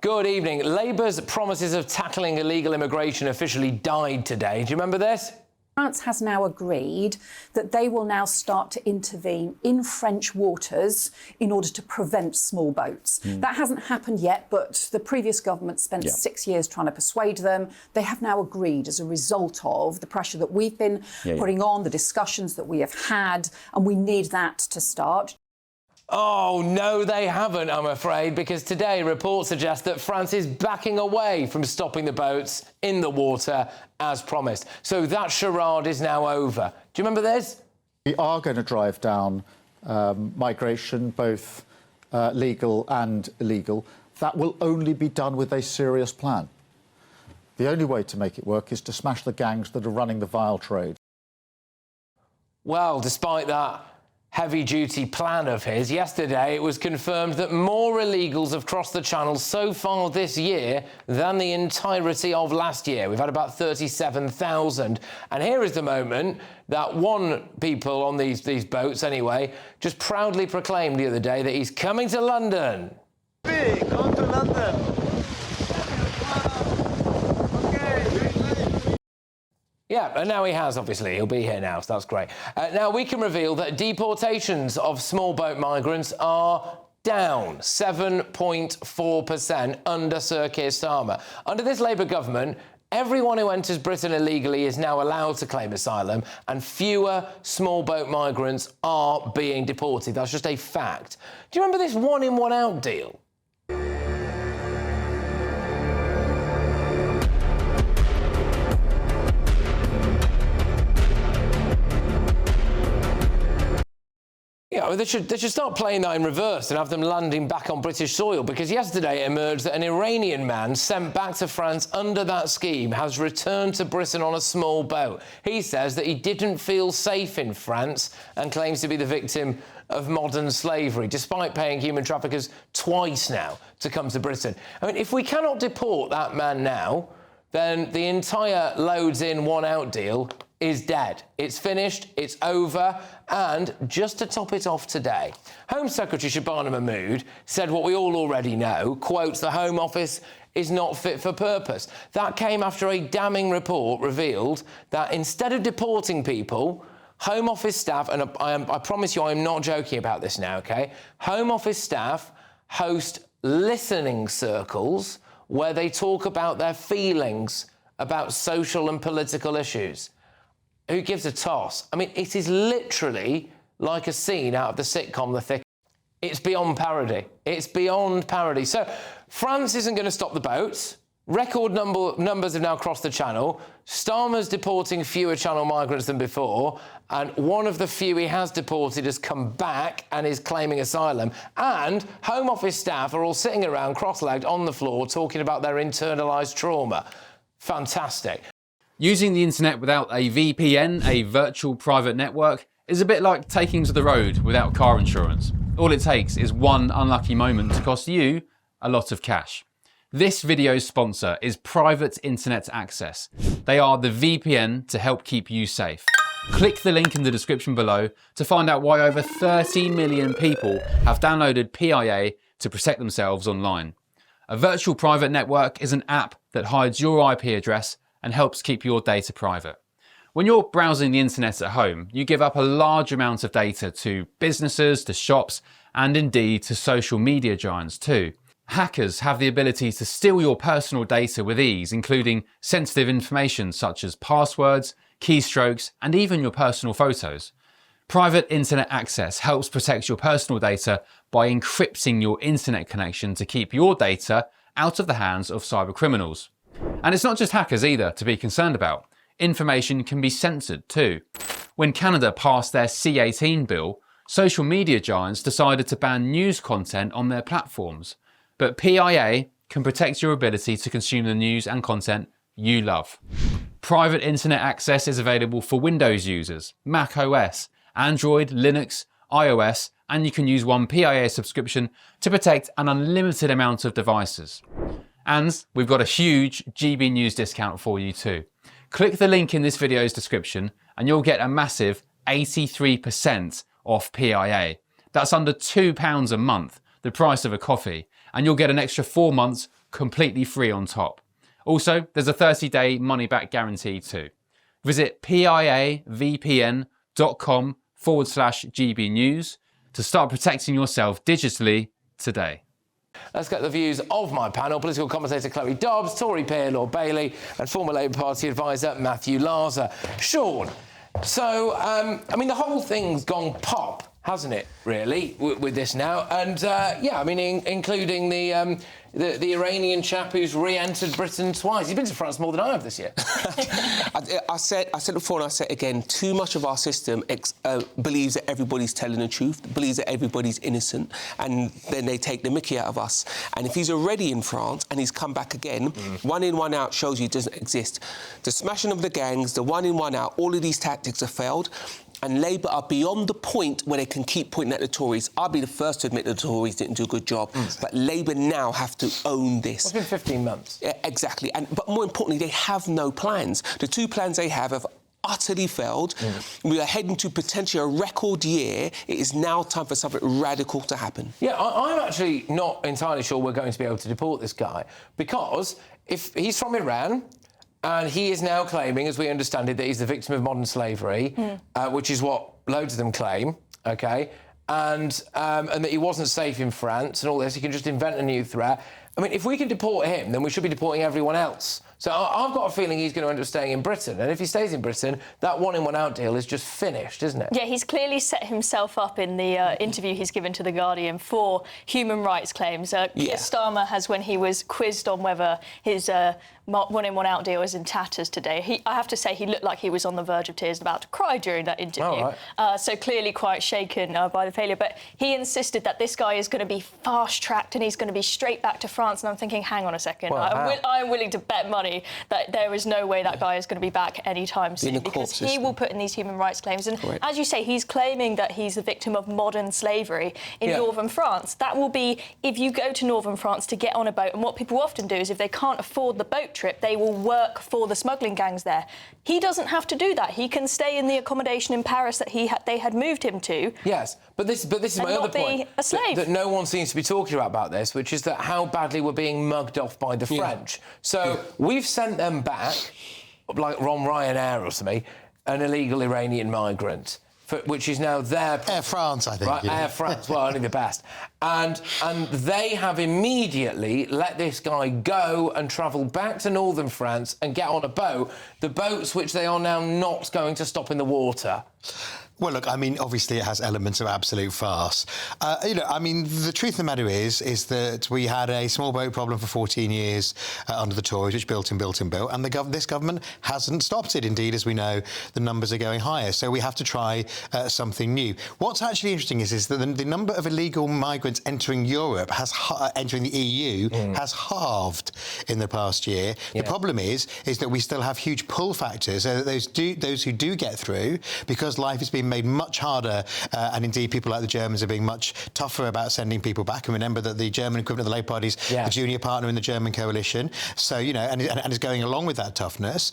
Good evening. Labour's promises of tackling illegal immigration officially died today. Do you remember this? France has now agreed that they will now start to intervene in French waters in order to prevent small boats. That hasn't happened yet, but the previous government spent 6 years trying to persuade them. They have now agreed as a result of the pressure that we've been putting on, the discussions that we have had, and we need that to start. Oh, no, they haven't, I'm afraid, because today reports suggest that France is backing away from stopping the boats in the water as promised. So that charade is now over. Do you remember this? We are going to drive down migration, both legal and illegal. That will only be done with a serious plan. The only way to make it work is to smash the gangs that are running the vile trade. Well, despite that heavy-duty plan of his, yesterday it was confirmed that more illegals have crossed the Channel so far this year than the entirety of last year. We've had about 37,000. And here is the moment that one people on these boats, anyway, just proudly proclaimed the other day that he's coming to London. Come to London. Yeah, and now he has, obviously. He'll be here now, so that's great. Now, we can reveal that deportations of small boat migrants are down 7.4% under Sir Keir Starmer. Under this Labour government, everyone who enters Britain illegally is now allowed to claim asylum, and fewer small boat migrants are being deported. That's just a fact. Do you remember this one-in, one-out deal? Yeah, they should start playing that in reverse and have them landing back on British soil, because yesterday it emerged that an Iranian man sent back to France under that scheme has returned to Britain on a small boat. He says that he didn't feel safe in France and claims to be the victim of modern slavery, despite paying human traffickers twice now to come to Britain. I mean, if we cannot deport that man now, then the entire Lodes-in, one-out deal is dead. It's finished, it's over, and just to top it off today, Home Secretary Shabana Mahmood said what we all already know, quotes, the Home Office is not fit for purpose. That came after a damning report revealed that instead of deporting people, Home Office staff, and I promise you I'm not joking about this now, OK? Home Office staff host listening circles where they talk about their feelings about social and political issues. Who gives a toss? I mean, it is literally like a scene out of the sitcom The Thick. It's beyond parody. It's beyond parody. So France isn't going to stop the boats. Record numbers have now crossed the Channel. Starmer's deporting fewer Channel migrants than before, and one of the few he has deported has come back and is claiming asylum. And Home Office staff are all sitting around cross-legged on the floor talking about their internalised trauma. Fantastic. Using the internet without a VPN, a virtual private network, is a bit like taking to the road without car insurance. All it takes is one unlucky moment to cost you a lot of cash. This video's sponsor is Private Internet Access. They are the VPN to help keep you safe. Click the link in the description below to find out why over 30 million people have downloaded PIA to protect themselves online. A virtual private network is an app that hides your IP address and helps keep your data private. When you're browsing the internet at home, you give up a large amount of data to businesses, to shops, and indeed to social media giants too. Hackers have the ability to steal your personal data with ease, including sensitive information such as passwords, keystrokes, and even your personal photos. Private Internet Access helps protect your personal data by encrypting your internet connection to keep your data out of the hands of cybercriminals. And it's not just hackers either to be concerned about. Information can be censored too. When Canada passed their C-18 bill, social media giants decided to ban news content on their platforms. But PIA can protect your ability to consume the news and content you love. Private Internet Access is available for Windows users, Mac OS, Android, Linux, iOS, and you can use one PIA subscription to protect an unlimited amount of devices. And we've got a huge GB News discount for you too. Click the link in this video's description and you'll get a massive 83% off PIA. That's under £2 a month, the price of a coffee. and you'll get an extra 4 months completely free on top. Also, there's a 30-day money-back guarantee too. Visit piavpn.com/GB News to start protecting yourself digitally today. Let's get the views of my panel. Political commentator Chloe Dobbs, Tory peer Lord Bailey, and former Labour Party advisor Matthew Larser. Sean, so, I mean, the whole thing's gone pop, hasn't it, really, with this now? And, yeah, I mean, including the Iranian chap who's re-entered Britain twice. He's been to France more than I have this year. I said before and I said again, too much of our system believes that everybody's telling the truth, believes that everybody's innocent, and then they take the mickey out of us. And if he's already in France and he's come back again, one in, one out shows you it doesn't exist. The smashing of the gangs, the one in, one out, all of these tactics have failed. And Labour are beyond the point where they can keep pointing at the Tories. I'll be the first to admit the Tories didn't do a good job. But Labour now have to own this. It's been 15 months. Yeah, exactly. But more importantly, they have no plans. The two plans they have utterly failed. We are heading to potentially a record year. It is now time for something radical to happen. Yeah, I'm actually not entirely sure we're going to be able to deport this guy, because if he's from Iran, and he is now claiming, as we understand it, that he's the victim of modern slavery, which is what loads of them claim, OK? And that he wasn't safe in France and all this. He can just invent a new threat. I mean, if we can deport him, then we should be deporting everyone else. So I've got a feeling he's going to end up staying in Britain. And if he stays in Britain, that one-in, one-out deal is just finished, isn't it? Yeah, he's clearly set himself up in the interview he's given to The Guardian for human rights claims. Keir Starmer has, when he was quizzed on whether his one-in, one-out deal is in tatters today, I have to say he looked like he was on the verge of tears, about to cry during that interview. Right. So clearly quite shaken by the failure. But he insisted that this guy is going to be fast-tracked and he's going to be straight back to France. And I'm thinking, hang on a second, Well, I'm willing to bet money that there is no way that guy is going to be back anytime soon, because he will put in these human rights claims. And as you say, he's claiming that he's the victim of modern slavery in northern France. That will be, if you go to northern France to get on a boat, and what people often do is if they can't afford the boat trip, they will work for the smuggling gangs there. He doesn't have to do that. He can stay in the accommodation in Paris that they had moved him to. Yes, but this is my other point. A slave. That no one seems to be talking about this, which is that how badly we're being mugged off by the French. So we've sent them back, like on Ryanair or something, an illegal Iranian migrant, which is now their... Air France, I think. Right, Air France, well, only the best. And they have immediately let this guy go and travel back to northern France and get on a boat, the boats which they are now not going to stop in the water. Well, look, I mean, obviously it has elements of absolute farce. I mean, the truth of the matter is that we had a small boat problem for 14 years under the Tories, which built, and this government hasn't stopped it. Indeed, as we know, the numbers are going higher. So we have to try something new. What's actually interesting is that the number of illegal migrants entering Europe, entering the EU, has halved in the past year. Yeah. The problem is that we still have huge pull factors. Those who do get through, because life is being made much harder, and indeed people like the Germans are being much tougher about sending people back. And remember that the German equivalent of the Labour Party is a junior partner in the German coalition, so, you know, and is going along with that toughness.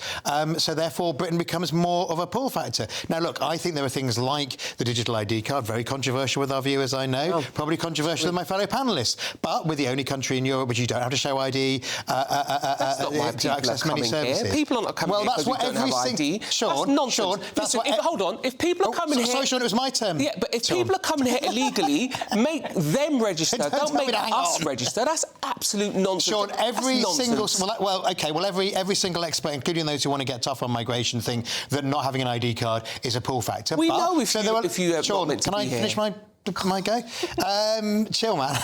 So therefore Britain becomes more of a pull factor. Now, look, I think there are things like the digital ID card, very controversial with our viewers, I know, probably controversial with my fellow panellists, but we're the only country in Europe which you don't have to show ID to access many services. Here. People aren't coming here because we don't have ID. Sean, that's nonsense. Sean, that's hold on. If people are coming here... Sorry, Sean, it was my turn. Yeah, but if people are coming here illegally, make them register. Don't make us register. That's absolute nonsense. Sean, every single expert, including those who want to get tough on migration, think that not having an ID card is a pull factor. We know if you have Sean, not meant to can I finish my go? Chill, man.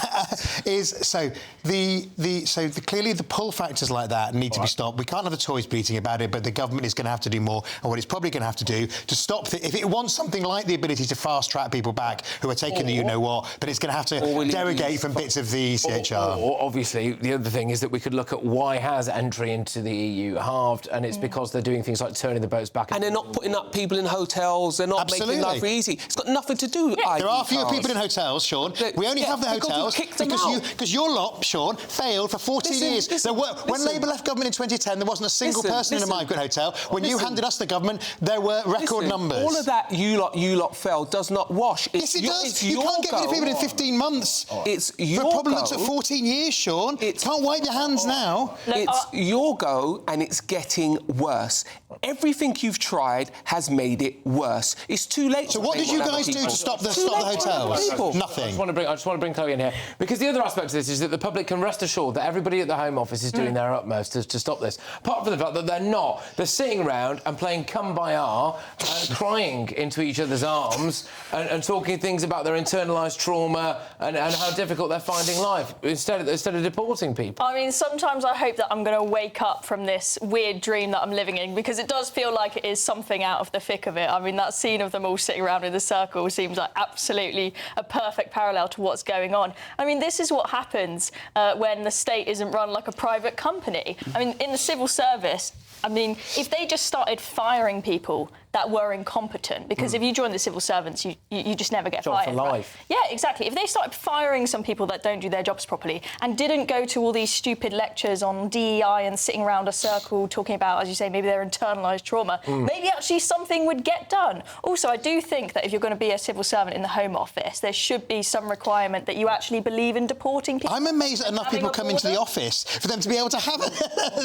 Clearly the pull factors like that need to be stopped. We can't have the Tories bleating about it, but the government is going to have to do more, and what it's probably going to have to do to stop if it wants something like the ability to fast track people back who are taking the you-know-what, but it's going to have to derogate from bits of the ECHR. Or obviously, the other thing is that we could look at why has entry into the EU halved, and it's because they're doing things like turning the boats back. And they're not putting up people in hotels, they're not making life easy. It's got nothing to do with ID. There are fewer put people in hotels, Sean. We only have the hotels because your lot, Sean, failed for 14 years. When Labour left government in 2010, there wasn't a single person in a migrant hotel. When you handed us the government, there were record numbers. All of that you lot failed does not wash. Yes, it does. You can't get rid of people in 15 months. It's your for a problem go. that took 14 years, Sean. Can't wipe your hands now. It's your go, and it's getting worse. Everything you've tried has made it worse. It's too late. So what did you guys do to stop the hotels? Nothing. I just want to bring Chloe in here, because the other aspect of this is that the public can rest assured that everybody at the Home Office is doing their utmost to stop this. Apart from the fact that they're not. They're sitting around and playing Kumbaya and crying into each other's arms and talking things about their internalised trauma and how difficult they're finding life instead of deporting people. I mean, sometimes I hope that I'm going to wake up from this weird dream that I'm living in, because it does feel like it is something out of the thick of it. I mean, that scene of them all sitting around in a circle seems like absolutely a perfect parallel to what's going on. I mean, this is what happens when the state isn't run like a private company. I mean, in the civil service, I mean, if they just started firing people that were incompetent, because if you join the civil servants, you just never get fired. For life. Right? Yeah, exactly. If they started firing some people that don't do their jobs properly and didn't go to all these stupid lectures on DEI and sitting around a circle talking about, as you say, maybe their internalised trauma, maybe actually something would get done. Also, I do think that if you're going to be a civil servant in the Home Office, there should be some requirement that you actually believe in deporting people. I'm amazed that enough people come into the office for them to be able to have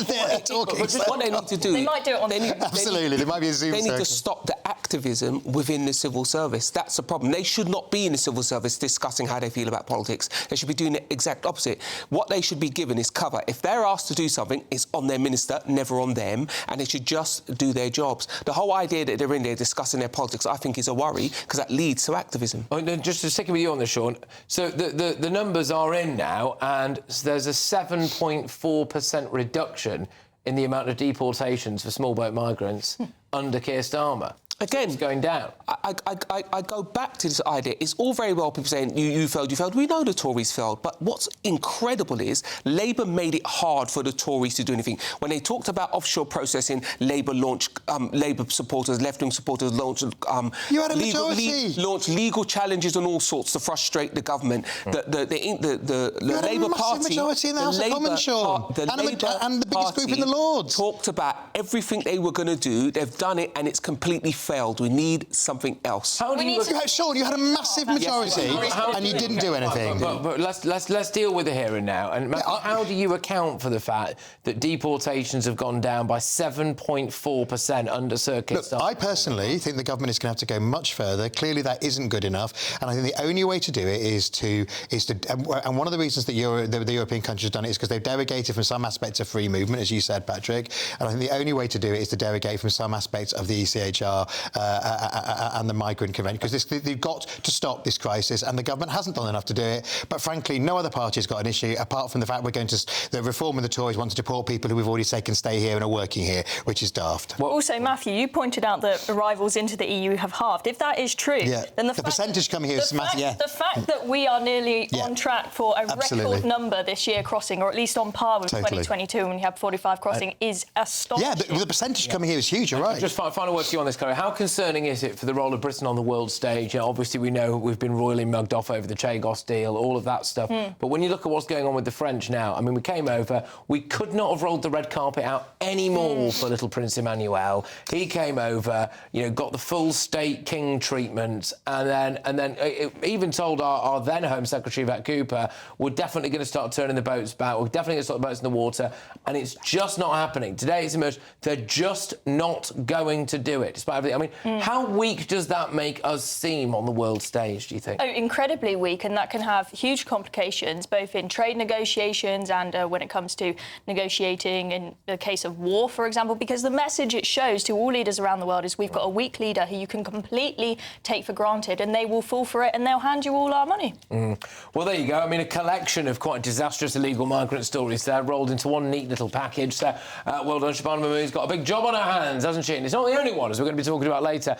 their talking. What they need to do... They might do it on... Absolutely, there might be a Zoom They need to stop the activism within the civil service. That's the problem. They should not be in the civil service discussing how they feel about politics. They should be doing the exact opposite. What they should be given is cover. If they're asked to do something, it's on their minister, never on them, and they should just do their jobs. The whole idea that they're in there discussing their politics, I think, is a worry, because that leads to activism. Just to stick with you on this, Sean, so the numbers are in now, and there's a 7.4% reduction in the amount of deportations for small boat migrants under Keir Starmer. Again, it's going down. I go back to this idea. It's all very well people saying you failed, you failed. We know the Tories failed, but what's incredible is Labour made it hard for the Tories to do anything. When they talked about offshore processing, Labour launched Labour supporters, left-wing supporters launched you had a majority. Launched legal challenges and all sorts to frustrate the government. The Labour Party, majority in the House of Commons, Sean, and the biggest group in the Lords talked about everything they were going to do. They've done it, and it's completely failed. We need something else. Sean, you had a massive majority and you didn't do anything. But let's deal with the here and now. And Matthew, how do you account for the fact that deportations have gone down by 7.4% under Sir Keir Starmer? I personally think the government is going to have to go much further. Clearly, that isn't good enough, and I think the only way to do it is to. And one of the reasons that the European countries have done it is because they've derogated from some aspects of free movement, as you said, Patrick. And I think the only way to do it is to derogate from some aspects of the ECHR and the migrant convention, because they've got to stop this crisis, and the government hasn't done enough to do it. But frankly, no other party has got an issue apart from the fact the Reform and the Tories want to deport people who we've already said can stay here and are working here, which is daft. Well, also, Matthew, you pointed out that arrivals into the EU have halved. If that is true, then the percentage coming here is massive. The fact that we are nearly on track for a record number this year crossing, or at least on par with 2022 when we had 45 crossing, is astonishing. Yeah, but the percentage coming here is huge, you're right. Just final word to you on this, Chloe. How concerning is it for the role of Britain on the world stage? You know, obviously, we know we've been royally mugged off over the Chagos deal, all of that stuff. But when you look at what's going on with the French now, I mean, we came over, we could not have rolled the red carpet out any more for little Prince Emmanuel. He came over, you know, got the full state king treatment, and then even told our then Home Secretary, Yvette Cooper, we're definitely going to start turning the boats back, we're definitely going to start the boats in the water, and it's just not happening. Today it's emerged they're just not going to do it, despite everything. I mean, how weak does that make us seem on the world stage, do you think? Oh, incredibly weak, and that can have huge complications, both in trade negotiations and when it comes to negotiating in the case of war, for example, because the message it shows to all leaders around the world is we've got a weak leader who you can completely take for granted, and they will fall for it, and they'll hand you all our money. Well, there you go. I mean, a collection of quite disastrous illegal migrant stories there, rolled into one neat little package. So, well done, Shabana Mahmood's got a big job on her hands, hasn't she? And it's not the only one, as we're going to be talking about later.